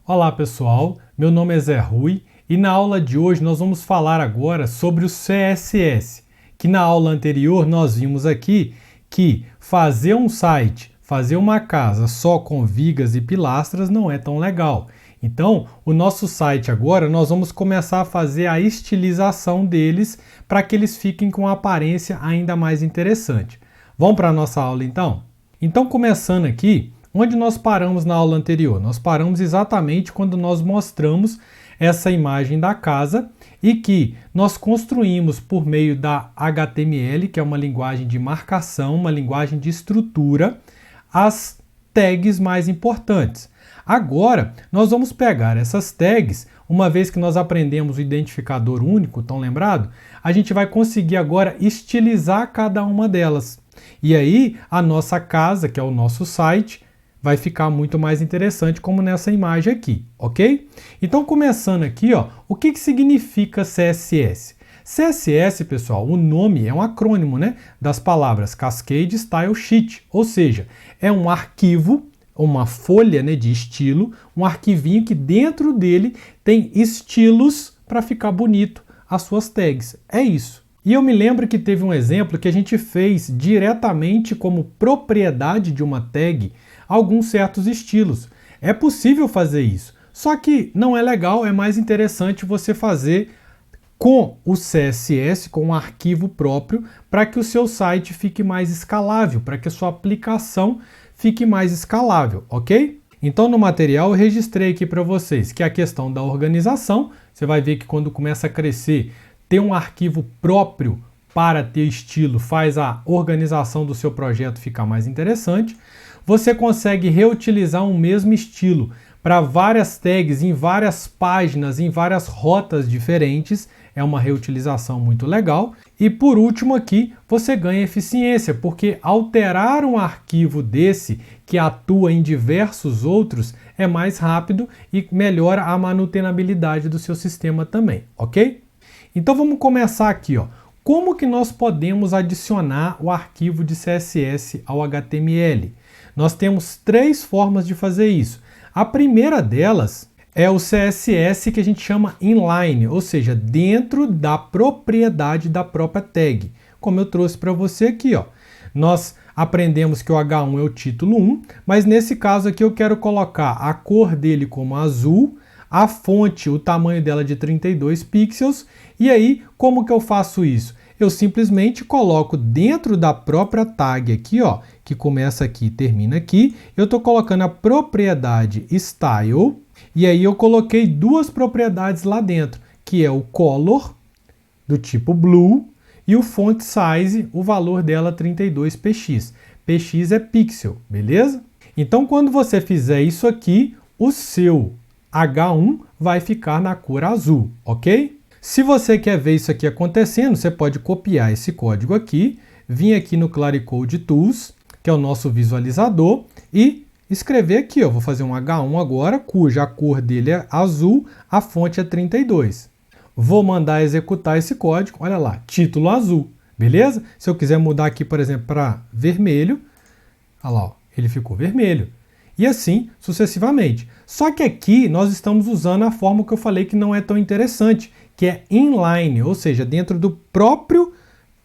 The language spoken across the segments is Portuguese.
Olá pessoal, meu nome é Zé Rui e na aula de hoje nós vamos falar agora sobre o CSS, que na aula anterior nós vimos aqui que fazer um site, fazer uma casa só com vigas e pilastras não é tão legal. Então, o nosso site agora nós vamos começar a fazer a estilização deles para que eles fiquem com uma aparência ainda mais interessante. Vamos para a nossa aula então? Então, começando aqui, onde nós paramos na aula anterior? Nós paramos exatamente quando nós mostramos essa imagem da casa e que nós construímos por meio da HTML, que é uma linguagem de marcação, uma linguagem de estrutura, as tags mais importantes. Agora, nós vamos pegar essas tags, uma vez que nós aprendemos o identificador único, tão lembrado, a gente vai conseguir agora estilizar cada uma delas. E aí, a nossa casa, que é o nosso site, vai ficar muito mais interessante como nessa imagem aqui, ok? Então, começando aqui, ó, o que significa CSS? CSS, pessoal, o nome é um acrônimo, né, das palavras Cascade Style Sheet, ou seja, é um arquivo, uma folha, né, de estilo, um arquivinho que dentro dele tem estilos para ficar bonito as suas tags. É isso. E eu me lembro que teve um exemplo que a gente fez diretamente como propriedade de uma tag alguns certos estilos. É possível fazer isso, só que não é legal, é mais interessante você fazer com o CSS, com um arquivo próprio, para que o seu site fique mais escalável, para que a sua aplicação fique mais escalável, ok? Então no material eu registrei aqui para vocês que a questão da organização, você vai ver que quando começa a crescer, ter um arquivo próprio para ter estilo faz a organização do seu projeto ficar mais interessante. Você consegue reutilizar um mesmo estilo para várias tags em várias páginas, em várias rotas diferentes. É uma reutilização muito legal. E por último aqui, você ganha eficiência, porque alterar um arquivo desse que atua em diversos outros é mais rápido e melhora a manutenabilidade do seu sistema também, ok? Então vamos começar aqui, ó. Como que nós podemos adicionar o arquivo de CSS ao HTML? Nós temos três formas de fazer isso. A primeira delas é o CSS que a gente chama inline, ou seja, dentro da propriedade da própria tag. Como eu trouxe para você aqui, ó. Nós aprendemos que o H1 é o título 1, mas nesse caso aqui eu quero colocar a cor dele como azul, a fonte, o tamanho dela de 32 pixels, e aí como que eu faço isso? Eu simplesmente coloco dentro da própria tag aqui, ó, que começa aqui e termina aqui, eu estou colocando a propriedade style, e aí eu coloquei duas propriedades lá dentro, que é o color, do tipo blue, e o font size, o valor dela 32px. Px é pixel, beleza? Então quando você fizer isso aqui, o seu H1 vai ficar na cor azul, ok? Se você quer ver isso aqui acontecendo, você pode copiar esse código aqui, vir aqui no Claricode Tools, que é o nosso visualizador, e escrever aqui, ó, vou fazer um H1 agora, cuja cor dele é azul, a fonte é 32. Vou mandar executar esse código, olha lá, título azul, beleza? Se eu quiser mudar aqui, por exemplo, para vermelho, olha lá, ó, ele ficou vermelho. E assim sucessivamente. Só que aqui nós estamos usando a forma que eu falei que não é tão interessante, que é inline, ou seja, dentro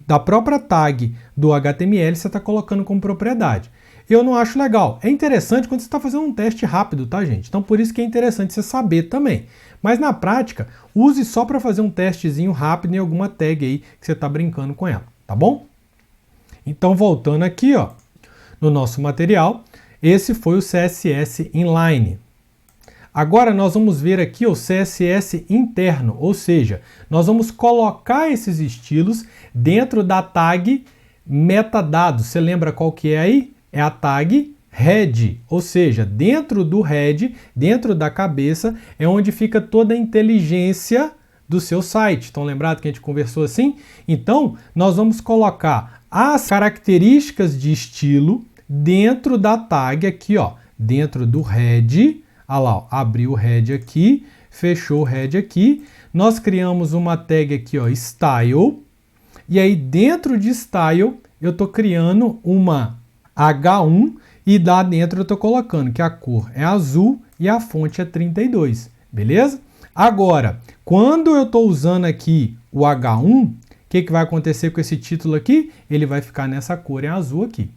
da própria tag do HTML você está colocando como propriedade. Eu não acho legal. É interessante quando você está fazendo um teste rápido, tá, gente? Então por isso que é interessante você saber também. Mas na prática, use só para fazer um testezinho rápido em alguma tag aí que você está brincando com ela, tá bom? Então voltando aqui, ó, no nosso material, esse foi o CSS inline. Agora nós vamos ver aqui o CSS interno, ou seja, nós vamos colocar esses estilos dentro da tag metadados. Você lembra qual que é aí? É a tag head, ou seja, dentro do head, dentro da cabeça, é onde fica toda a inteligência do seu site. Estão lembrados que a gente conversou assim? Então, nós vamos colocar as características de estilo dentro da tag aqui, ó, dentro do head. Olha lá, ó, abriu o head aqui, fechou o head aqui. Nós criamos uma tag aqui, ó, style. E aí dentro de style eu estou criando uma H1 e lá dentro eu estou colocando que a cor é azul e a fonte é 32, beleza? Agora, quando eu estou usando aqui o H1, o que vai acontecer com esse título aqui? Ele vai ficar nessa cor em azul aqui.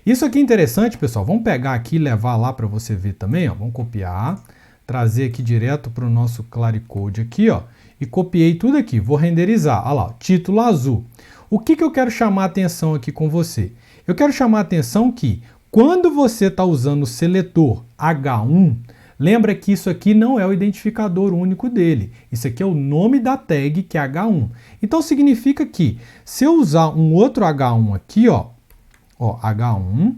Isso aqui é interessante, pessoal. Vamos pegar aqui e levar lá para você ver também. Ó. Vamos copiar, trazer aqui direto para o nosso Claricode aqui, ó, e copiei tudo aqui. Vou renderizar. Olha lá, ó, título azul. O que eu quero chamar a atenção aqui com você? Eu quero chamar a atenção que quando você está usando o seletor H1, lembra que isso aqui não é o identificador único dele. Isso aqui é o nome da tag, que é H1. Então significa que se eu usar um outro H1 aqui, ó, H1,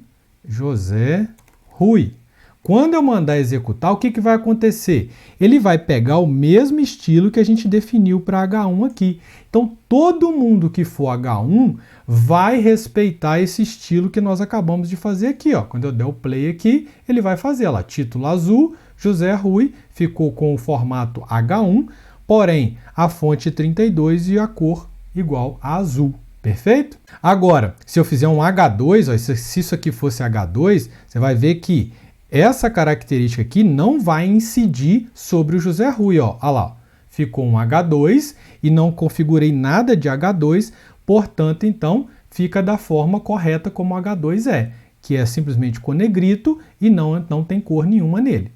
José Rui. Quando eu mandar executar, o que vai acontecer? Ele vai pegar o mesmo estilo que a gente definiu para H1 aqui. Então, todo mundo que for H1 vai respeitar esse estilo que nós acabamos de fazer aqui. Ó. Quando eu der o play aqui, ele vai fazer lá, título azul, José Rui, ficou com o formato H1, porém, a fonte 32 e a cor igual a azul. Perfeito? Agora, se eu fizer um H2, ó, se isso aqui fosse H2, você vai ver que essa característica aqui não vai incidir sobre o José Rui. Ó. Olha lá, ficou um H2 e não configurei nada de H2, portanto, então, fica da forma correta como H2 é, que é simplesmente com negrito e não tem cor nenhuma nele.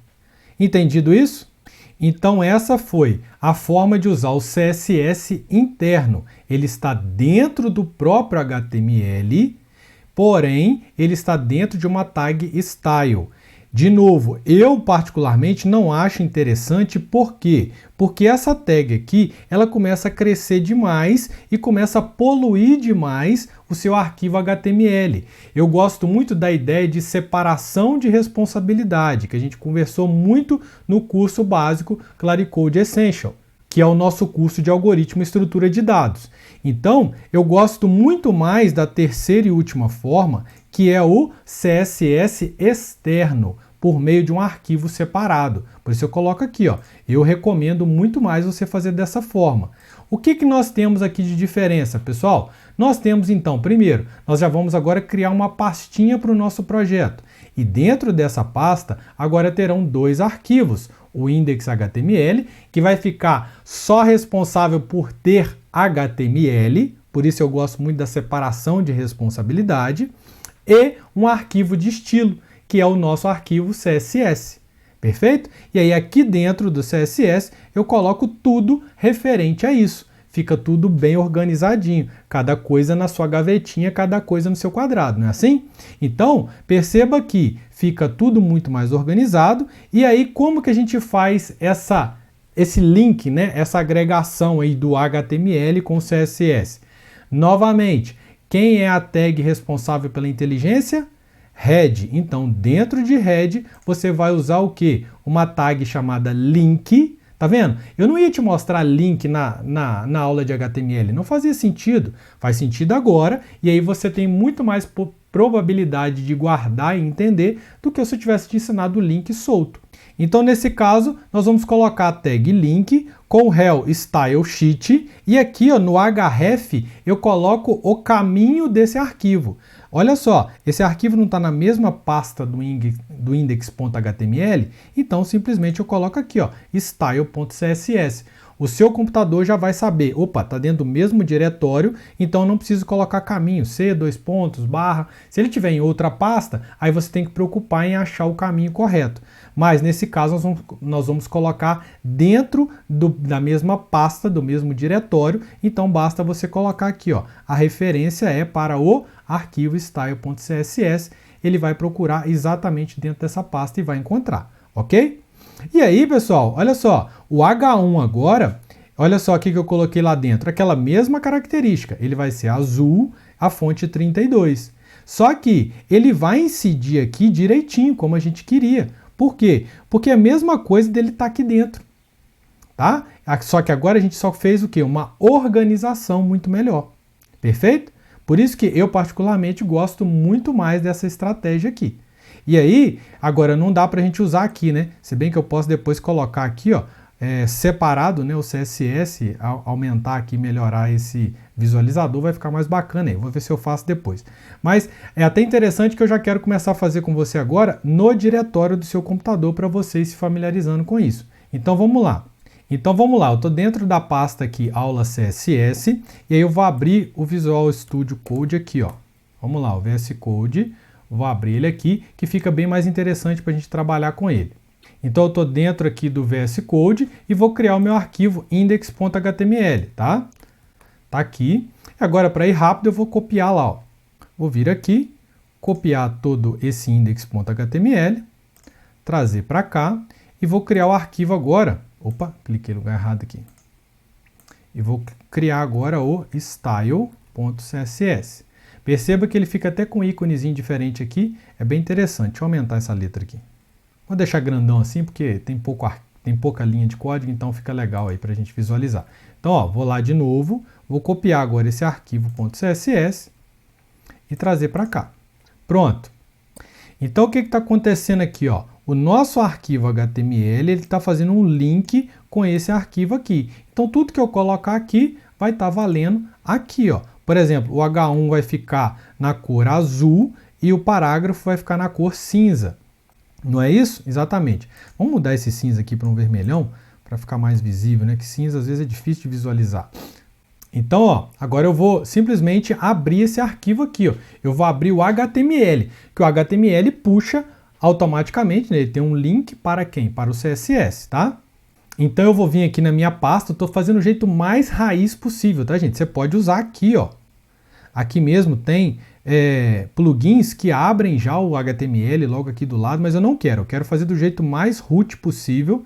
Entendido isso? Então essa foi a forma de usar o CSS interno. Ele está dentro do próprio HTML, porém ele está dentro de uma tag style. De novo, eu particularmente não acho interessante, por quê? Porque essa tag aqui, ela começa a crescer demais e começa a poluir demais o seu arquivo HTML. Eu gosto muito da ideia de separação de responsabilidade, que a gente conversou muito no curso básico Claricode Essential, que é o nosso curso de algoritmo e estrutura de dados. Então, eu gosto muito mais da terceira e última forma, que é o CSS externo, por meio de um arquivo separado. Por isso eu coloco aqui, ó. Eu recomendo muito mais você fazer dessa forma. O que nós temos aqui de diferença, pessoal? Nós temos então, primeiro, nós já vamos agora criar uma pastinha para o nosso projeto. E dentro dessa pasta, agora terão dois arquivos. O index.html, que vai ficar só responsável por ter HTML, por isso eu gosto muito da separação de responsabilidade, e um arquivo de estilo, que é o nosso arquivo CSS. Perfeito? E aí aqui dentro do CSS eu coloco tudo referente a isso. Fica tudo bem organizadinho, cada coisa na sua gavetinha, cada coisa no seu quadrado, não é assim? Então, perceba que fica tudo muito mais organizado. E aí como que a gente faz esse link, né? Essa agregação aí do HTML com o CSS? Novamente, quem é a tag responsável pela inteligência? Head. Então, dentro de head, você vai usar o quê? Uma tag chamada link. Tá vendo? Eu não ia te mostrar link na aula de HTML. Não fazia sentido. Faz sentido agora. E aí você tem muito mais probabilidade de guardar e entender do que se eu tivesse te ensinado o link solto. Então, nesse caso, nós vamos colocar a tag link com rel style sheet. E aqui, ó, no href, eu coloco o caminho desse arquivo. Olha só, esse arquivo não está na mesma pasta do index.html, então simplesmente eu coloco aqui, ó, style.css. O seu computador já vai saber, opa, está dentro do mesmo diretório, então eu não preciso colocar caminho, C, dois pontos, barra. Se ele tiver em outra pasta, aí você tem que preocupar em achar o caminho correto. Mas nesse caso nós vamos colocar dentro da mesma pasta, do mesmo diretório, então basta você colocar aqui, ó, a referência é para o arquivo style.css, ele vai procurar exatamente dentro dessa pasta e vai encontrar, ok? E aí, pessoal, olha só, o H1 agora, olha só o que eu coloquei lá dentro, aquela mesma característica, ele vai ser azul, a fonte 32. Só que ele vai incidir aqui direitinho, como a gente queria. Por quê? Porque é a mesma coisa dele estar aqui dentro, tá? Só que agora a gente só fez o quê? Uma organização muito melhor, perfeito? Por isso que eu particularmente gosto muito mais dessa estratégia aqui. E aí, agora não dá para a gente usar aqui, né? Se bem que eu posso depois colocar aqui, ó, separado, né, o CSS, aumentar aqui, melhorar esse visualizador vai ficar mais bacana aí. Vou ver se eu faço depois. Mas é até interessante que eu já quero começar a fazer com você agora no diretório do seu computador para você ir se familiarizando com isso. Então vamos lá. Eu estou dentro da pasta aqui, aula CSS, e aí eu vou abrir o Visual Studio Code aqui, ó. Vamos lá, o VS Code, vou abrir ele aqui, que fica bem mais interessante para a gente trabalhar com ele. Então eu estou dentro aqui do VS Code e vou criar o meu arquivo index.html, tá? Tá aqui. Agora, para ir rápido, eu vou copiar lá, ó. Vou vir aqui, copiar todo esse index.html, trazer para cá e vou criar o arquivo agora. Opa, cliquei no lugar errado aqui. E vou criar agora o style.css. Perceba que ele fica até com um íconezinho diferente aqui. É bem interessante. Deixa eu aumentar essa letra aqui. Vou deixar grandão assim, porque tem pouca linha de código, então fica legal aí para a gente visualizar. Então, ó, vou lá de novo. Vou copiar agora esse arquivo .css e trazer para cá. Pronto. Então, o que está acontecendo aqui, ó? O nosso arquivo HTML está fazendo um link com esse arquivo aqui. Então, tudo que eu colocar aqui vai estar valendo aqui, ó. Por exemplo, o H1 vai ficar na cor azul e o parágrafo vai ficar na cor cinza. Não é isso? Exatamente. Vamos mudar esse cinza aqui para um vermelhão para ficar mais visível, né? Que cinza às vezes é difícil de visualizar. Então, ó, agora eu vou simplesmente abrir esse arquivo aqui, ó. Eu vou abrir o HTML, que o HTML puxa automaticamente, né? Ele tem um link para quem? Para o CSS, tá? Então eu vou vir aqui na minha pasta, eu estou fazendo o jeito mais raiz possível, tá, gente? Você pode usar aqui, ó. Aqui mesmo tem plugins que abrem já o HTML logo aqui do lado, mas eu não quero. Eu quero fazer do jeito mais root possível,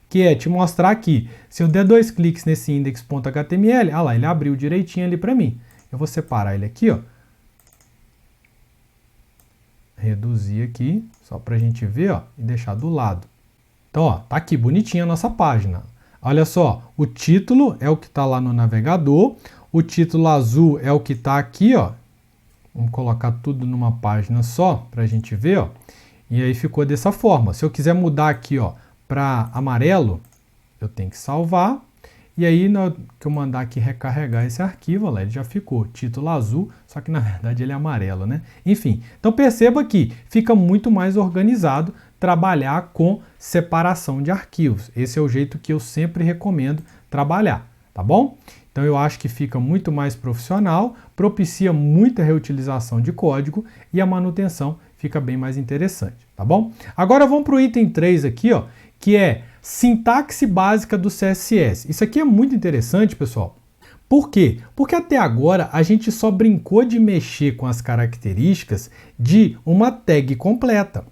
que é te mostrar aqui. Se eu der 2 cliques nesse index.html, olha lá, ele abriu direitinho ali para mim. Eu vou separar ele aqui, ó. Reduzir aqui, só para a gente ver, ó, e deixar do lado. Então, ó, tá aqui bonitinha a nossa página. Olha só, o título é o que está lá no navegador, o título azul é o que está aqui, ó. Vamos colocar tudo numa página só para a gente ver, ó. E aí ficou dessa forma. Se eu quiser mudar aqui, ó, para amarelo, eu tenho que salvar. E aí, na hora que eu mandar aqui recarregar esse arquivo, olha, ele já ficou título azul, só que na verdade ele é amarelo, né? Enfim, então perceba que fica muito mais organizado trabalhar com separação de arquivos. Esse é o jeito que eu sempre recomendo trabalhar, tá bom? Então eu acho que fica muito mais profissional, propicia muita reutilização de código e a manutenção fica bem mais interessante, tá bom? Agora vamos para o item 3 aqui, ó, que é sintaxe básica do CSS. Isso aqui é muito interessante, pessoal. Por quê? Porque até agora a gente só brincou de mexer com as características de uma tag completa.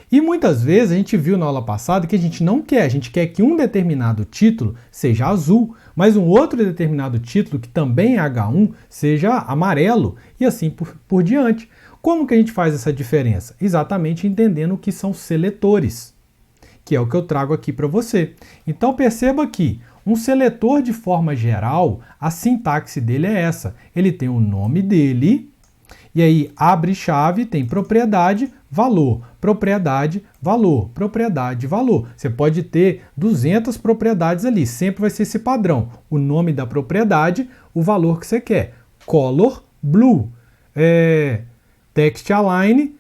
E muitas vezes a gente viu na aula passada que a gente não quer, a gente quer que um determinado título seja azul, mas um outro determinado título, que também é H1, seja amarelo, e assim por diante. Como que a gente faz essa diferença? Exatamente entendendo o que são seletores, que é o que eu trago aqui para você. Então perceba que um seletor, de forma geral, a sintaxe dele é essa. Ele tem o nome dele, e aí abre chave, tem propriedade, valor, propriedade, valor, propriedade, valor. Você pode ter 200 propriedades ali, sempre vai ser esse padrão. O nome da propriedade, o valor que você quer. Color, blue, text align,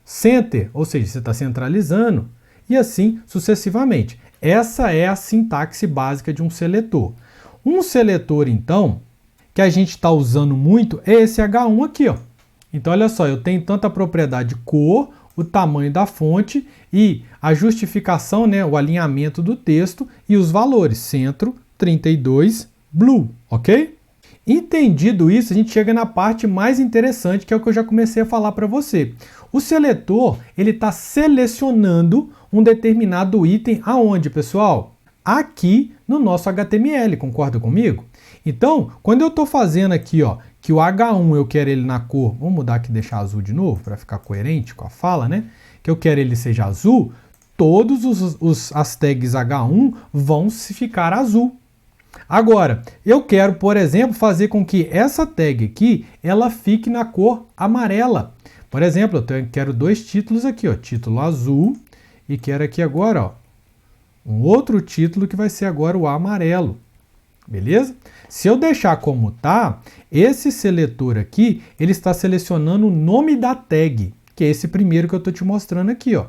center, ou seja, você está centralizando, e assim sucessivamente. Essa é a sintaxe básica de um seletor. Um seletor, então, que a gente está usando muito é esse H1 aqui, ó. Então, olha só, eu tenho tanto a propriedade cor, o tamanho da fonte e a justificação, né, o alinhamento do texto e os valores, centro, 32, blue, ok? Entendido isso, a gente chega na parte mais interessante, que é o que eu já comecei a falar para você. O seletor, ele está selecionando um determinado item aonde, pessoal? Aqui no nosso HTML, concorda comigo? Então, quando eu estou fazendo aqui, ó, que o H1 eu quero ele na cor, vamos mudar aqui e deixar azul de novo, para ficar coerente com a fala, né? Que eu quero ele seja azul, todos as tags H1 vão ficar azul. Agora, eu quero, por exemplo, fazer com que essa tag aqui, ela fique na cor amarela. Por exemplo, eu quero 2 títulos aqui, ó, título azul, e quero aqui agora, ó, um outro título que vai ser agora o amarelo. beleza? Se eu deixar como tá, esse seletor aqui, ele está selecionando o nome da tag, que é esse primeiro que eu estou te mostrando aqui, ó.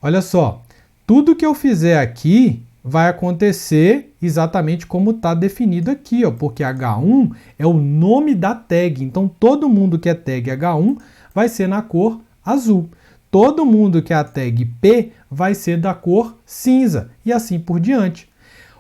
Olha só, tudo que eu fizer aqui vai acontecer exatamente como está definido aqui, ó, porque H1 é o nome da tag, então todo mundo que é tag H1 vai ser na cor azul. Todo mundo que é a tag P vai ser da cor cinza e assim por diante.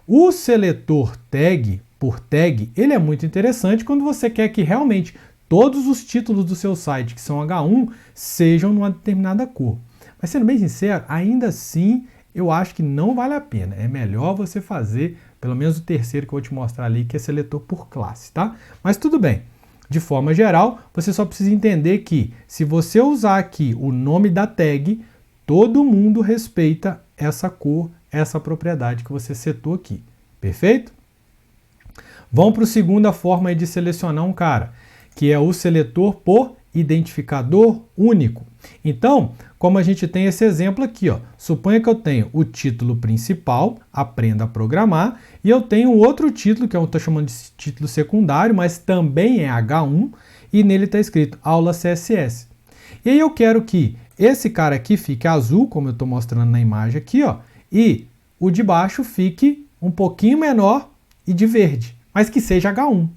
O seletor tag por tag, ele é muito interessante quando você quer que realmente todos os títulos do seu site que são H1 sejam numa determinada cor. Mas sendo bem sincero, ainda assim eu acho que não vale a pena. É melhor você fazer pelo menos o terceiro que eu vou te mostrar ali, que é seletor por classe, tá? Mas tudo bem. De forma geral, você só precisa entender que se você usar aqui o nome da tag, todo mundo respeita essa cor, essa propriedade que você setou aqui. Perfeito? Vamos para a segunda forma de selecionar um cara, que é o seletor por identificador único. Então, como a gente tem esse exemplo aqui, ó, suponha que eu tenho o título principal, Aprenda a Programar, e eu tenho outro título, que eu estou chamando de título secundário, mas também é H1, e nele está escrito Aula CSS. E aí eu quero que esse cara aqui fique azul, como eu estou mostrando na imagem aqui, ó, e o de baixo fique um pouquinho menor e de verde, mas que seja H1.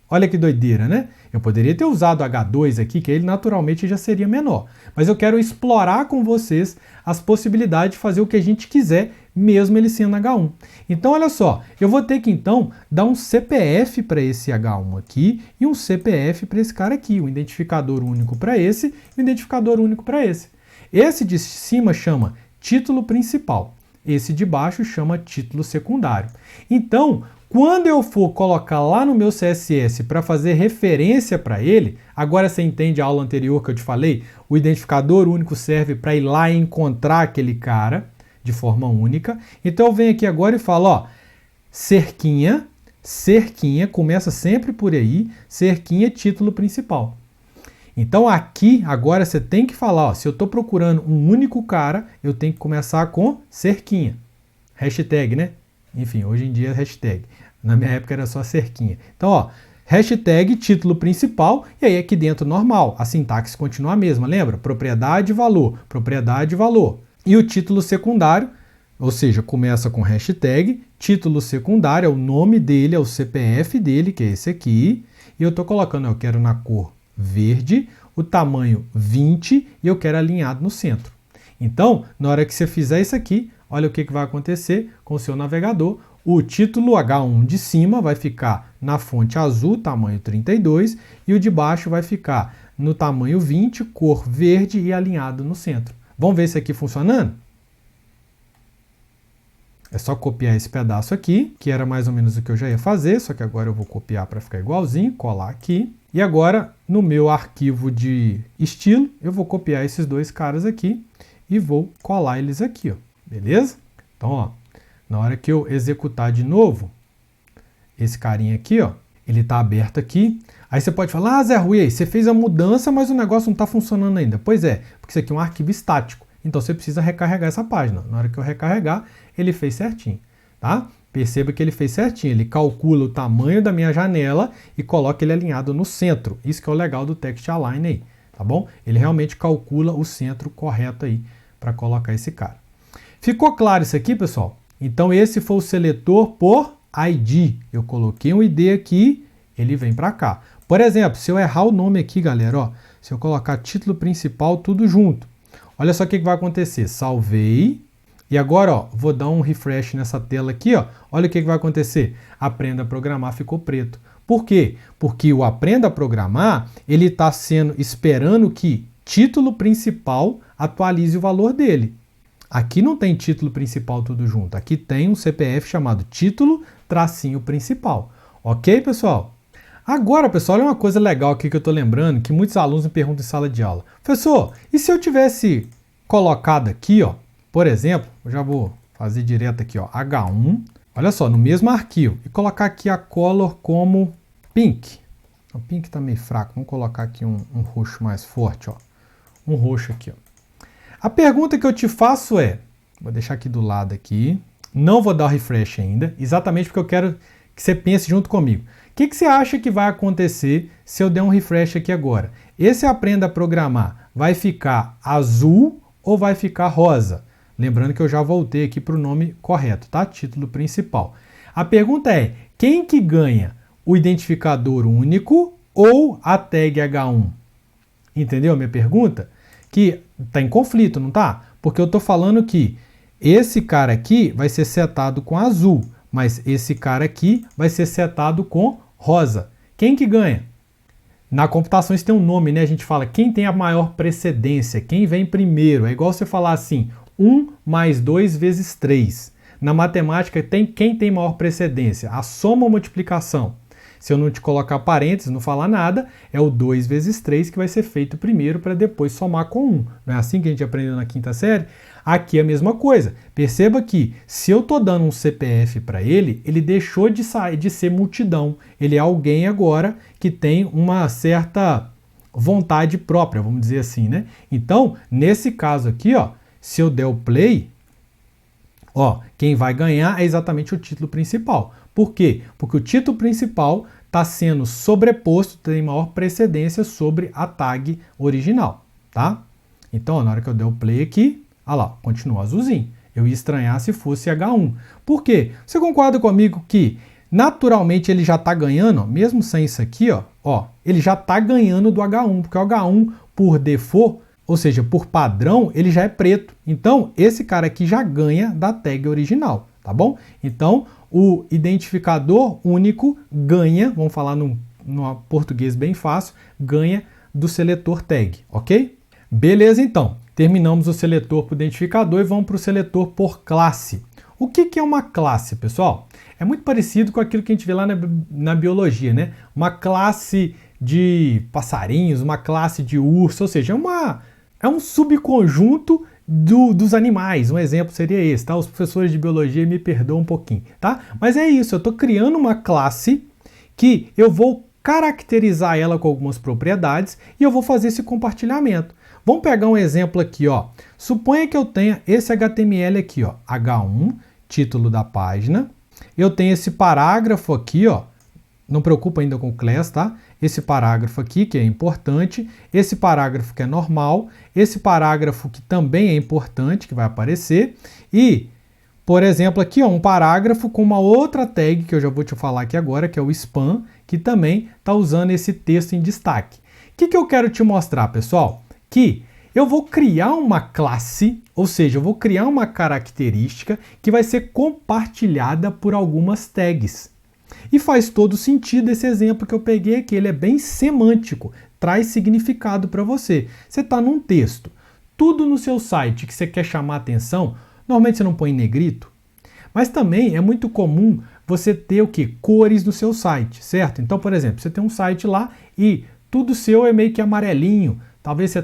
Olha que doideira, né? Eu poderia ter usado H2 aqui, que ele naturalmente já seria menor. Mas eu quero explorar com vocês as possibilidades de fazer o que a gente quiser, mesmo ele sendo H1. Então, olha só, eu vou ter que, então, dar um CPF para esse H1 aqui e um CPF para esse cara aqui, um identificador único para esse e um identificador único para esse. Esse de cima chama título principal. Esse de baixo chama título secundário. Então, quando eu for colocar lá no meu CSS para fazer referência para ele, agora você entende a aula anterior que eu te falei? O identificador único serve para ir lá e encontrar aquele cara de forma única. Então eu venho aqui agora e falo, ó, cerquinha, cerquinha, começa sempre por aí, cerquinha, título principal. Então aqui, agora você tem que falar, ó, se eu estou procurando um único cara, eu tenho que começar com cerquinha. Hashtag, né? Enfim, hoje em dia é hashtag. Na minha época era só cerquinha. Então, ó, hashtag título principal, e aí aqui dentro normal. A sintaxe continua a mesma, lembra? Propriedade, valor, propriedade, valor. E o título secundário, ou seja, começa com hashtag, título secundário, é o nome dele, é o CPF dele, que é esse aqui. E eu estou colocando, eu quero na cor verde, o tamanho 20 e eu quero alinhado no centro. Então, na hora que você fizer isso aqui, olha o que vai acontecer com o seu navegador. O título H1 de cima vai ficar na fonte azul, tamanho 32, e o de baixo vai ficar no tamanho 20, cor verde e alinhado no centro. Vamos ver isso aqui funcionando? É só copiar esse pedaço aqui, que era mais ou menos o que eu já ia fazer, só que agora eu vou copiar para ficar igualzinho, colar aqui. E agora, no meu arquivo de estilo, eu vou copiar esses dois caras aqui e vou colar eles aqui, ó. Beleza? Então, ó, na hora que eu executar de novo, esse carinha aqui, ó, ele está aberto aqui. Aí você pode falar, ah, Zé Rui, você fez a mudança, mas o negócio não está funcionando ainda. Pois é, porque isso aqui é um arquivo estático. Então você precisa recarregar essa página. Na hora que eu recarregar, ele fez certinho, tá? Perceba que ele fez certinho. Ele calcula o tamanho da minha janela e coloca ele alinhado no centro. Isso que é o legal do Text Align aí, tá bom? Ele realmente calcula o centro correto aí para colocar esse cara. Ficou claro isso aqui, pessoal? Então esse foi o seletor por ID. Eu coloquei um ID aqui, ele vem para cá. Por exemplo, se eu errar o nome aqui, galera, ó, se eu colocar título principal, tudo junto. Olha só o que vai acontecer. Salvei. E agora, ó, vou dar um refresh nessa tela aqui, ó. Olha o que vai acontecer. Aprenda a Programar ficou preto. Por quê? Porque o Aprenda a Programar, ele está esperando que título principal atualize o valor dele. Aqui não tem título principal tudo junto. Aqui tem um CPF chamado título tracinho principal. Ok, pessoal? Agora, pessoal, olha uma coisa legal aqui que eu estou lembrando, que muitos alunos me perguntam em sala de aula. Professor, e se eu tivesse colocado aqui, ó, por exemplo, eu já vou fazer direto aqui, ó, H1, olha só, no mesmo arquivo, e colocar aqui a color como pink. O pink está meio fraco, vamos colocar aqui um roxo mais forte, ó. Um roxo aqui, ó. A pergunta que eu te faço é, vou deixar aqui do lado aqui, não vou dar o refresh ainda, exatamente porque eu quero que você pense junto comigo. O que você acha que vai acontecer se eu der um refresh aqui agora? Esse Aprenda a Programar vai ficar azul ou vai ficar rosa? Lembrando que eu já voltei aqui para o nome correto, tá? Título principal. A pergunta é, quem que ganha? O identificador único ou a tag H1? Entendeu a minha pergunta? Que está em conflito, não tá? Porque eu estou falando que esse cara aqui vai ser setado com azul, mas esse cara aqui vai ser setado com rosa. Quem que ganha? Na computação isso tem um nome, né? A gente fala quem tem a maior precedência, quem vem primeiro. É igual você falar assim, 1 mais 2 vezes 3. Na matemática, quem tem maior precedência? A soma ou multiplicação? Se eu não te colocar parênteses, não falar nada, é o 2 vezes 3 que vai ser feito primeiro para depois somar com 1. Não é assim que a gente aprendeu na quinta série? Aqui é a mesma coisa. Perceba que se eu estou dando um CPF para ele, ele deixou de ser multidão. Ele é alguém agora que tem uma certa vontade própria, vamos dizer assim, né? Então, nesse caso aqui, ó, se eu der o play, ó, quem vai ganhar é exatamente o título principal. Por quê? Porque o título principal está sendo sobreposto, tem maior precedência sobre a tag original, tá? Então, ó, na hora que eu der o play aqui, olha lá, continua azulzinho. Eu ia estranhar se fosse H1. Por quê? Você concorda comigo que naturalmente ele já está ganhando, ó, mesmo sem isso aqui, ó, ele já está ganhando do H1, porque o H1 por default, ou seja, por padrão, ele já é preto. Então, esse cara aqui já ganha da tag original, tá bom? Então, o identificador único ganha, vamos falar no português bem fácil, ganha do seletor tag, ok? Beleza, então. Terminamos o seletor por identificador e vamos para o seletor por classe. O que é uma classe, pessoal? É muito parecido com aquilo que a gente vê lá na biologia, né? Uma classe de passarinhos, uma classe de urso, ou seja, é um subconjunto dos animais. Um exemplo seria esse, tá? Os professores de biologia me perdoam um pouquinho, tá? Mas é isso, eu estou criando uma classe que eu vou caracterizar ela com algumas propriedades e eu vou fazer esse compartilhamento. Vamos pegar um exemplo aqui, ó. Suponha que eu tenha esse HTML aqui, ó, H1, título da página. Eu tenho esse parágrafo aqui, ó. Não preocupa ainda com o class, tá? Esse parágrafo aqui, que é importante, esse parágrafo que é normal, esse parágrafo que também é importante, que vai aparecer, e, por exemplo, aqui, ó, um parágrafo com uma outra tag, que eu já vou te falar aqui agora, que é o spam, que também está usando esse texto em destaque. O que eu quero te mostrar, pessoal? Que eu vou criar uma classe, ou seja, eu vou criar uma característica que vai ser compartilhada por algumas tags. E faz todo sentido esse exemplo que eu peguei aqui, ele é bem semântico, traz significado para você. Você está num texto, tudo no seu site que você quer chamar atenção, normalmente você não põe em negrito, mas também é muito comum você ter o que? Cores no seu site, certo? Então, por exemplo, você tem um site lá e tudo seu é meio que amarelinho, talvez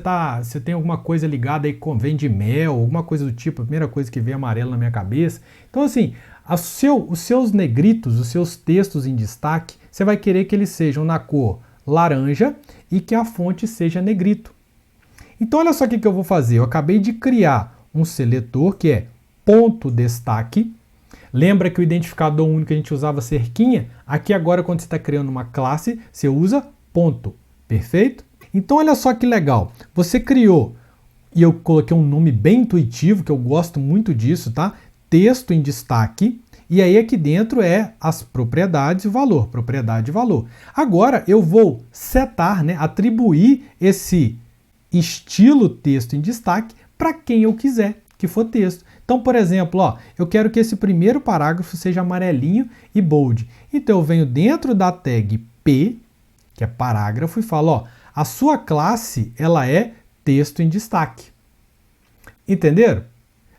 você tenha alguma coisa ligada aí com vende mel, alguma coisa do tipo, a primeira coisa que veio amarelo na minha cabeça. Então, assim, os seus negritos, os seus textos em destaque, você vai querer que eles sejam na cor laranja e que a fonte seja negrito. Então, olha só o que eu vou fazer. Eu acabei de criar um seletor que é ponto destaque. Lembra que o identificador único que a gente usava cerquinha? Aqui agora, quando você está criando uma classe, você usa ponto. Perfeito? Então, olha só que legal. Você criou, e eu coloquei um nome bem intuitivo, que eu gosto muito disso, tá? Texto em destaque, e aí aqui dentro é as propriedades e valor, propriedade e valor. Agora eu vou setar, né, atribuir esse estilo texto em destaque para quem eu quiser que for texto. Então, por exemplo, ó, eu quero que esse primeiro parágrafo seja amarelinho e bold. Então eu venho dentro da tag P, que é parágrafo, e falo, ó, a sua classe ela é texto em destaque. Entenderam?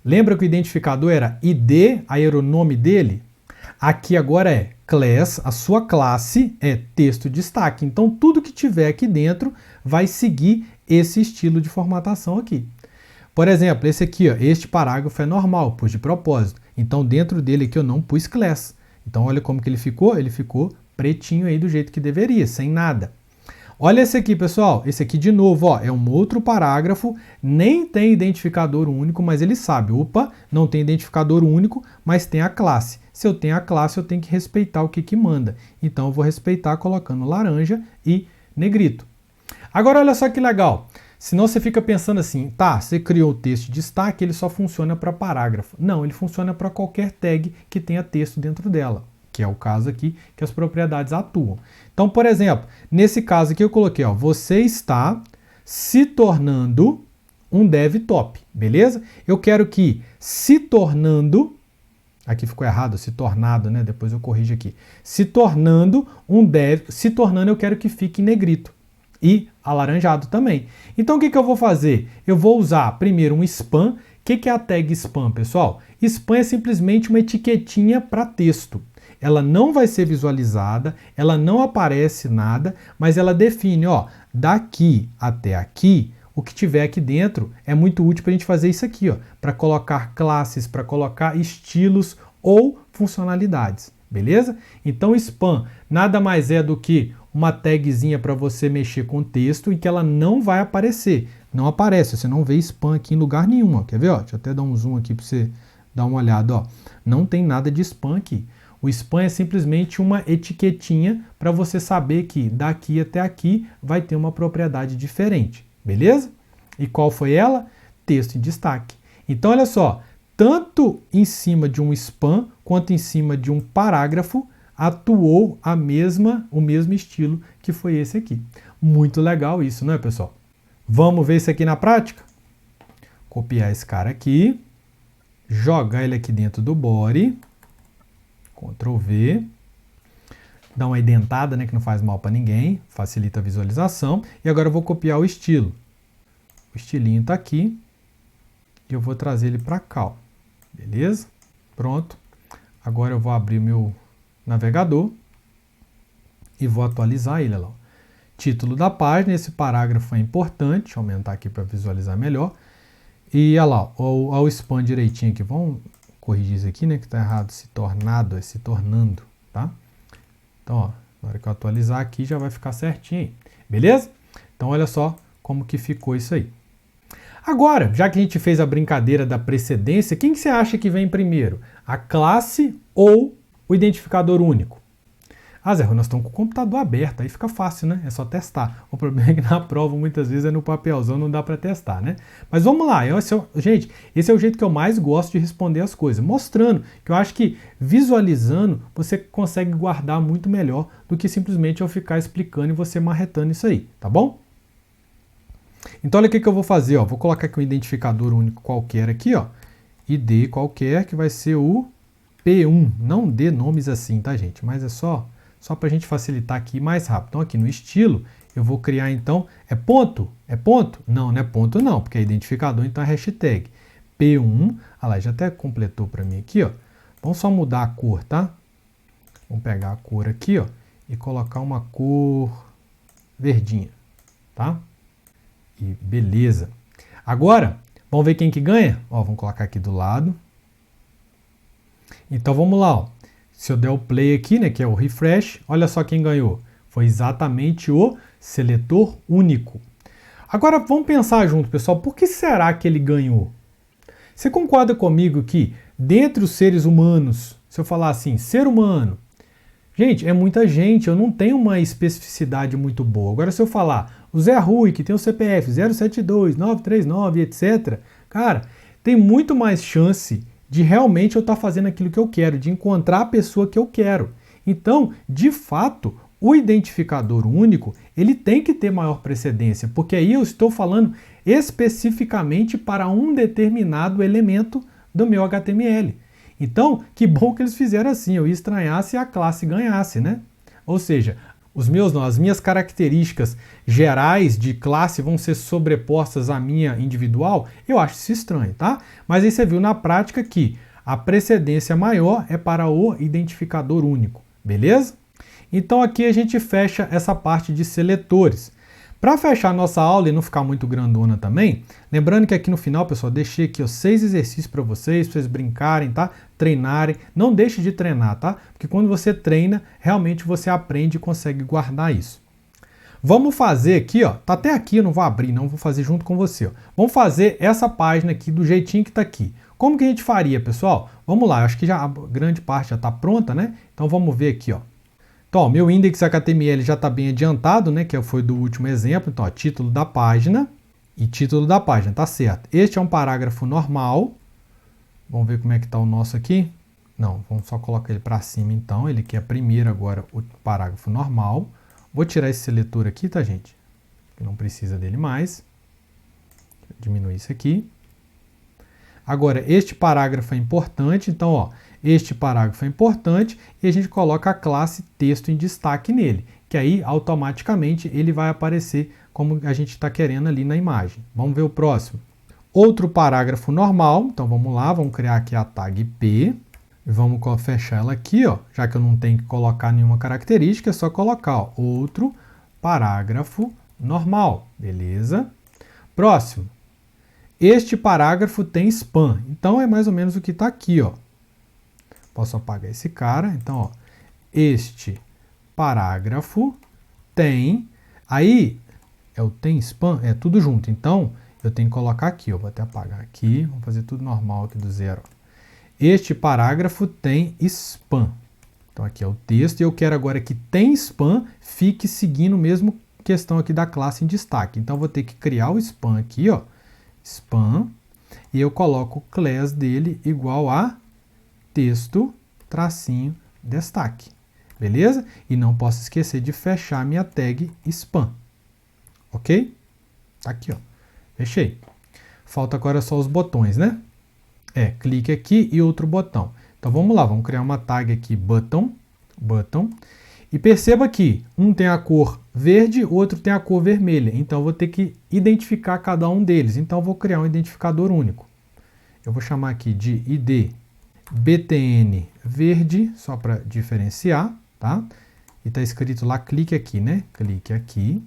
Lembra que o identificador era ID, aí era o nome dele? Aqui agora é class, a sua classe é texto destaque. Então tudo que tiver aqui dentro vai seguir esse estilo de formatação aqui. Por exemplo, esse aqui, ó, este parágrafo é normal, pus de propósito. Então dentro dele aqui eu não pus class. Então olha como que ele ficou pretinho aí do jeito que deveria, sem nada. Olha esse aqui, pessoal. Esse aqui, de novo, ó, é um outro parágrafo, nem tem identificador único, mas ele sabe. Opa, não tem identificador único, mas tem a classe. Se eu tenho a classe, eu tenho que respeitar o que manda. Então, eu vou respeitar colocando laranja e negrito. Agora, olha só que legal. Senão você fica pensando assim, tá, você criou o texto de destaque, ele só funciona para parágrafo. Não, ele funciona para qualquer tag que tenha texto dentro dela, que é o caso aqui que as propriedades atuam. Então, por exemplo, nesse caso aqui eu coloquei, ó, você está se tornando um dev top, beleza? Eu quero que se tornando, aqui ficou errado, se tornado, né? Depois eu corrijo aqui. Se tornando um dev, se tornando eu quero que fique em negrito e alaranjado também. Então o que eu vou fazer? Eu vou usar primeiro um spam. O que é a tag spam, pessoal? Spam é simplesmente uma etiquetinha para texto. Ela não vai ser visualizada, ela não aparece nada, mas ela define, ó, daqui até aqui, o que tiver aqui dentro é muito útil para a gente fazer isso aqui, ó, para colocar classes, para colocar estilos ou funcionalidades, beleza? Então spam nada mais é do que uma tagzinha para você mexer com o texto e que ela não vai aparecer. Não aparece, você não vê spam aqui em lugar nenhum, ó. Quer ver? Ó? Deixa eu até dar um zoom aqui para você dar uma olhada, ó. Não tem nada de spam aqui. O spam é simplesmente uma etiquetinha para você saber que daqui até aqui vai ter uma propriedade diferente, beleza? E qual foi ela? Texto em destaque. Então, olha só, tanto em cima de um spam quanto em cima de um parágrafo atuou o mesmo estilo que foi esse aqui. Muito legal isso, não é, pessoal? Vamos ver isso aqui na prática? Copiar esse cara aqui, jogar ele aqui dentro do body, Ctrl V, dá uma indentada, né, que não faz mal para ninguém, facilita a visualização. E agora eu vou copiar o estilo. O estilinho está aqui e eu vou trazer ele para cá, ó. Beleza? Pronto. Agora eu vou abrir meu navegador e vou atualizar ele, ó. Título da página, esse parágrafo é importante, deixa eu aumentar aqui para visualizar melhor. E olha lá, ó, o spam direitinho aqui, vamos corrigir isso aqui, né, que está errado, se tornando, tá? Então, ó, na hora que eu atualizar aqui já vai ficar certinho aí, beleza? Então, olha só como que ficou isso aí. Agora, já que a gente fez a brincadeira da precedência, quem que você acha que vem primeiro? A classe ou o identificador único? Ah, Zé, nós estamos com o computador aberto, aí fica fácil, né? É só testar. O problema é que na prova muitas vezes é no papelzão, não dá para testar, né? Mas vamos lá, gente, esse é o jeito que eu mais gosto de responder as coisas, mostrando que eu acho que visualizando você consegue guardar muito melhor do que simplesmente eu ficar explicando e você marretando isso aí, tá bom? Então olha o que eu vou fazer, ó. Vou colocar aqui um identificador único qualquer aqui, ó. ID qualquer, que vai ser o P1. Não dê nomes assim, tá, gente? Mas é só para a gente facilitar aqui mais rápido. Então aqui no estilo, eu vou criar então, é ponto? É ponto? Não, não é ponto não, porque é identificador, então é hashtag. P1, olha lá, já até completou para mim aqui, ó. Vamos só mudar a cor, tá? Vamos pegar a cor aqui, ó, e colocar uma cor verdinha, tá? E beleza. Agora, vamos ver quem que ganha? Ó, vamos colocar aqui do lado. Então vamos lá, ó. Se eu der o play aqui, né, que é o refresh, olha só quem ganhou. Foi exatamente o seletor único. Agora vamos pensar junto, pessoal, por que será que ele ganhou? Você concorda comigo que dentre os seres humanos, se eu falar assim, ser humano, gente, é muita gente, eu não tenho uma especificidade muito boa. Agora se eu falar o Zé Rui, que tem o CPF 072, 939, etc., cara, tem muito mais chance de realmente eu estar fazendo aquilo que eu quero, de encontrar a pessoa que eu quero. Então, de fato, o identificador único, ele tem que ter maior precedência, porque aí eu estou falando especificamente para um determinado elemento do meu HTML. Então, que bom que eles fizeram assim, eu ia estranhar se a classe ganhasse, né? Ou seja, as minhas características gerais de classe vão ser sobrepostas à minha individual, eu acho isso estranho, tá? Mas aí você viu na prática que a precedência maior é para o identificador único, beleza? Então aqui a gente fecha essa parte de seletores. Para fechar nossa aula e não ficar muito grandona também, lembrando que aqui no final, pessoal, deixei aqui 6 exercícios para vocês brincarem, tá? Treinarem. Não deixe de treinar, tá? Porque quando você treina, realmente você aprende e consegue guardar isso. Vamos fazer aqui, ó, tá até aqui, eu não vou abrir não, vou fazer junto com você. Ó. Vamos fazer essa página aqui do jeitinho que tá aqui. Como que a gente faria, pessoal? Vamos lá, acho que já a grande parte já tá pronta, né? Então vamos ver aqui, ó. Então, ó, meu index HTML já está bem adiantado, né? Que foi do último exemplo. Então, ó, título da página e título da página, tá certo. Este é um parágrafo normal. Vamos ver como é que está o nosso aqui. Não, vamos só colocar ele para cima, então. Ele quer primeiro agora o parágrafo normal. Vou tirar esse seletor aqui, tá, gente? Que não precisa dele mais. Vou diminuir isso aqui. Agora, este parágrafo é importante, então, ó, este parágrafo é importante e a gente coloca a classe texto em destaque nele, que aí automaticamente ele vai aparecer como a gente está querendo ali na imagem. Vamos ver o próximo. Outro parágrafo normal, então vamos lá, vamos criar aqui a tag P, e vamos fechar ela aqui, ó, já que eu não tenho que colocar nenhuma característica, é só colocar ó, outro parágrafo normal, beleza? Próximo. Este parágrafo tem spam, então é mais ou menos o que está aqui, ó. Posso apagar esse cara, então, ó, este parágrafo tem, aí, tem spam, é tudo junto, então, eu tenho que colocar aqui, ó, vou até apagar aqui, vamos fazer tudo normal aqui do zero. Ó. Este parágrafo tem spam, então aqui é o texto, e eu quero agora que tem spam, fique seguindo a mesma questão aqui da classe em destaque, então, vou ter que criar o spam aqui, ó, spam, e eu coloco o class dele igual a texto, tracinho, destaque, beleza? E não posso esquecer de fechar minha tag spam, ok? Tá aqui, ó, fechei. Falta agora só os botões, né? Clique aqui e outro botão. Então vamos lá, vamos criar uma tag aqui, button, e perceba que um tem a cor verde, o outro tem a cor vermelha. Então eu vou ter que identificar cada um deles. Então eu vou criar um identificador único. Eu vou chamar aqui de ID BTN verde, só para diferenciar, tá? E está escrito lá, clique aqui, né? Clique aqui.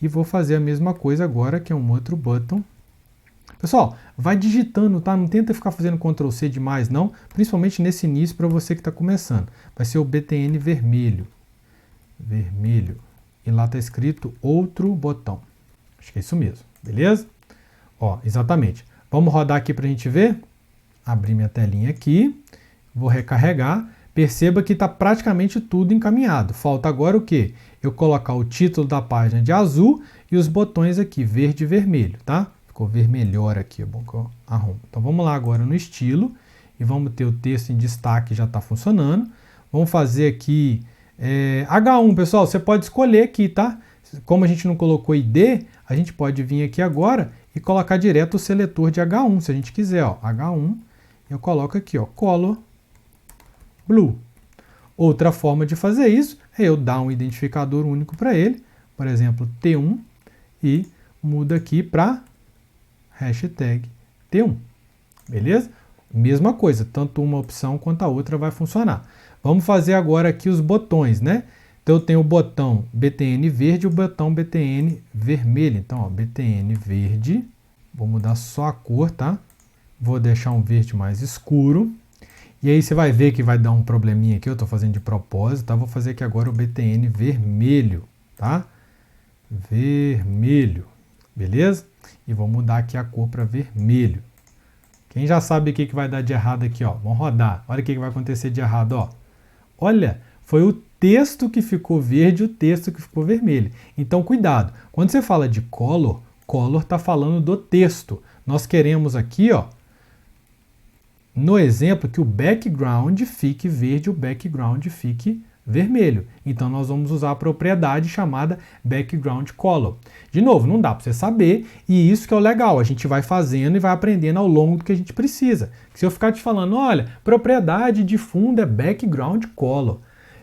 E vou fazer a mesma coisa agora, que é um outro button. Pessoal, vai digitando, tá? Não tenta ficar fazendo Ctrl C demais, não. Principalmente nesse início, para você que está começando. Vai ser o BTN vermelho. Vermelho. E lá está escrito outro botão. Acho que é isso mesmo, beleza? Ó, exatamente. Vamos rodar aqui para a gente ver? Abrir minha telinha aqui, vou recarregar, perceba que está praticamente tudo encaminhado. Falta agora o quê? Eu colocar o título da página de azul e os botões aqui, verde e vermelho, tá? Ficou vermelhor aqui, é bom que eu arrumo. Então vamos lá agora no estilo e vamos ter o texto em destaque, já está funcionando. Vamos fazer aqui H1, pessoal, você pode escolher aqui, tá? Como a gente não colocou ID, a gente pode vir aqui agora e colocar direto o seletor de H1, se a gente quiser, ó, H1. Eu coloco aqui, ó, Color Blue. Outra forma de fazer isso é eu dar um identificador único para ele, por exemplo, T1, e muda aqui para hashtag T1. Beleza? Mesma coisa, tanto uma opção quanto a outra vai funcionar. Vamos fazer agora aqui os botões, né? Então eu tenho o botão BTN verde e o botão BTN vermelho. Então, ó, BTN verde, vou mudar só a cor, tá? Vou deixar um verde mais escuro. E aí você vai ver que vai dar um probleminha aqui, eu estou fazendo de propósito, tá? Vou fazer aqui agora o BTN vermelho, tá? Vermelho, beleza? E vou mudar aqui a cor para vermelho. Quem já sabe o que vai dar de errado aqui, ó? Vamos rodar. Olha o que vai acontecer de errado, ó. Olha, foi o texto que ficou verde e o texto que ficou vermelho. Então, cuidado. Quando você fala de color, color está falando do texto. Nós queremos aqui, ó, no exemplo, que o background fique verde e o background fique vermelho. Então, nós vamos usar a propriedade chamada background color. De novo, não dá para você saber, e isso que é o legal, a gente vai fazendo e vai aprendendo ao longo do que a gente precisa. Se eu ficar te falando, olha, propriedade de fundo é background color,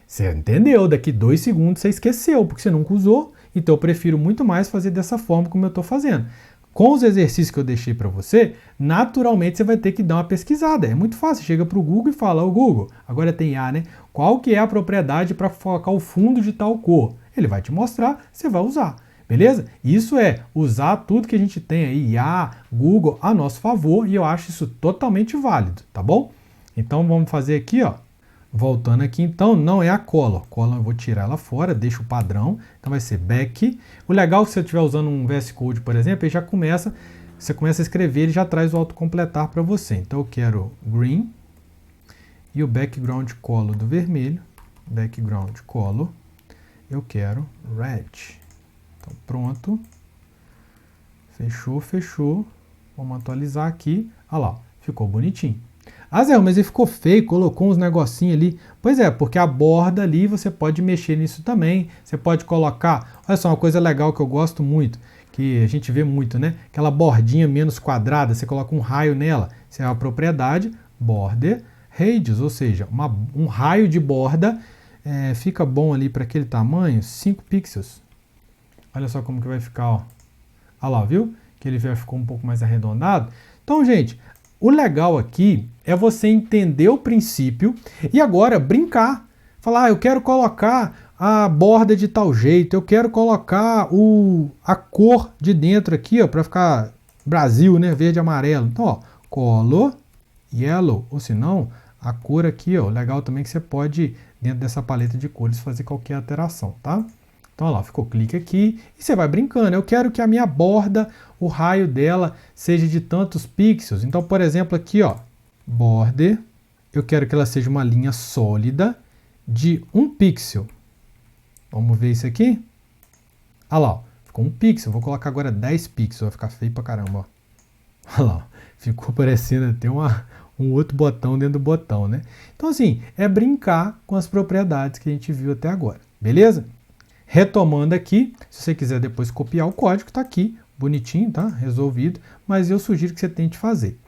você entendeu, daqui 2 segundos você esqueceu, porque você nunca usou, então eu prefiro muito mais fazer dessa forma como eu estou fazendo. Com os exercícios que eu deixei para você, naturalmente você vai ter que dar uma pesquisada. É muito fácil, chega para o Google e fala, ô Google, agora tem A, né? Qual que é a propriedade para colocar o fundo de tal cor? Ele vai te mostrar, você vai usar, beleza? Isso é usar tudo que a gente tem aí, IA, Google, a nosso favor, e eu acho isso totalmente válido, tá bom? Então vamos fazer aqui, ó, Voltando aqui, então, não é a color. Color eu vou tirar ela fora, deixo o padrão. Então vai ser back. O legal é que se você estiver usando um VS Code, por exemplo, ele já começa, você começa a escrever, ele já traz o autocompletar para você. Então eu quero green e o background color do vermelho. Background color. Eu quero red. Então pronto. Fechou, fechou. Vamos atualizar aqui. Olha lá, ficou bonitinho. Ah, Zé, mas ele ficou feio, colocou uns negocinhos ali. Pois é, porque a borda ali você pode mexer nisso também. Você pode colocar, olha só, uma coisa legal que eu gosto muito, que a gente vê muito, né? Aquela bordinha menos quadrada, você coloca um raio nela. Isso é a propriedade border radius, ou seja, um raio de borda fica bom ali para aquele tamanho, 5 pixels. Olha só como que vai ficar, ó. Olha lá, viu? Que ele já ficou um pouco mais arredondado. Então, gente, o legal aqui é você entender o princípio e agora brincar. Falar, eu quero colocar a borda de tal jeito, eu quero colocar a cor de dentro aqui, ó, para ficar Brasil, né, verde e amarelo. Então, ó, color yellow, ou se não, a cor aqui, ó, legal também que você pode, dentro dessa paleta de cores, fazer qualquer alteração, tá? Então, olha lá, ficou clique aqui e você vai brincando. Eu quero que a minha borda, o raio dela, seja de tantos pixels. Então, por exemplo, aqui, ó, border, eu quero que ela seja uma linha sólida de 1 pixel. Vamos ver isso aqui? Olha lá, ó, ficou 1 pixel. Vou colocar agora 10 pixels, vai ficar feio pra caramba, ó. Olha lá, ó, ficou parecendo até um outro botão dentro do botão, né? Então, assim, é brincar com as propriedades que a gente viu até agora, beleza? Retomando aqui, se você quiser depois copiar o código, está aqui, bonitinho, tá? Resolvido, mas eu sugiro que você tente fazer.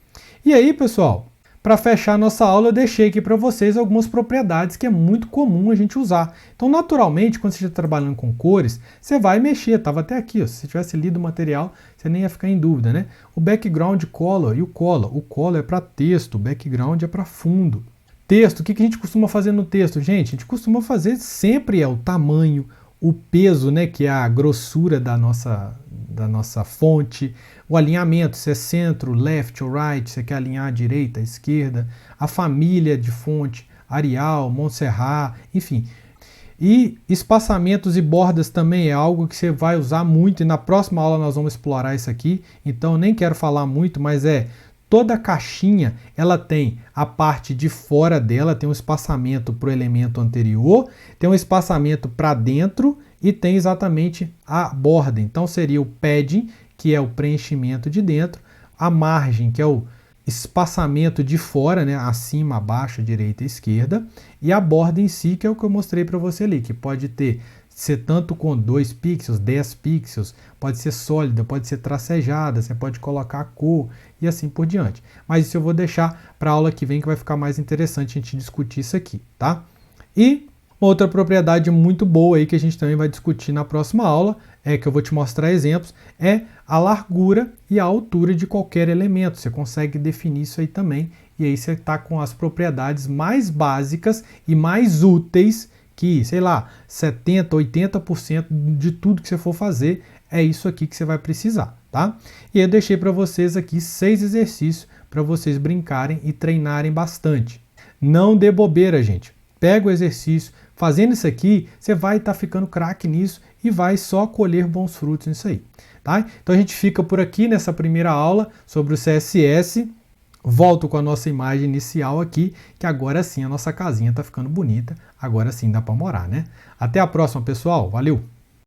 E aí, pessoal, para fechar a nossa aula, eu deixei aqui para vocês algumas propriedades que é muito comum a gente usar. Então, naturalmente, quando você está trabalhando com cores, você vai mexer, estava até aqui, ó, se você tivesse lido o material, você nem ia ficar em dúvida, né? O background color e o color é para texto, o background é para fundo. Texto, o que a gente costuma fazer no texto? Gente, a gente costuma fazer sempre o tamanho, o peso, né, que é a grossura da nossa fonte, o alinhamento, se é centro, left ou right, se você quer alinhar à direita, à esquerda, a família de fonte, Arial, Montserrat, enfim. E espaçamentos e bordas também é algo que você vai usar muito e na próxima aula nós vamos explorar isso aqui, então nem quero falar muito, mas toda caixinha, ela tem a parte de fora dela, tem um espaçamento para o elemento anterior, tem um espaçamento para dentro e tem exatamente a borda. Então seria o padding, que é o preenchimento de dentro, a margem, que é o espaçamento de fora, né, acima, abaixo, direita e esquerda, e a borda em si, que é o que eu mostrei para você ali, que pode ser tanto com 2 pixels, 10 pixels, pode ser sólida, pode ser tracejada, você pode colocar a cor e assim por diante. Mas isso eu vou deixar para a aula que vem, que vai ficar mais interessante a gente discutir isso aqui, tá? E outra propriedade muito boa aí que a gente também vai discutir na próxima aula, que eu vou te mostrar exemplos, é a largura e a altura de qualquer elemento. Você consegue definir isso aí também, e aí você está com as propriedades mais básicas e mais úteis que, sei lá, 70%, 80% de tudo que você for fazer é isso aqui que você vai precisar, tá? E eu deixei para vocês aqui 6 exercícios para vocês brincarem e treinarem bastante. Não dê bobeira, gente. Pega o exercício, fazendo isso aqui, você vai estar ficando craque nisso e vai só colher bons frutos nisso aí, tá? Então a gente fica por aqui nessa primeira aula sobre o CSS. Volto com a nossa imagem inicial aqui, que agora sim a nossa casinha está ficando bonita, agora sim dá para morar, né? Até a próxima, pessoal. Valeu!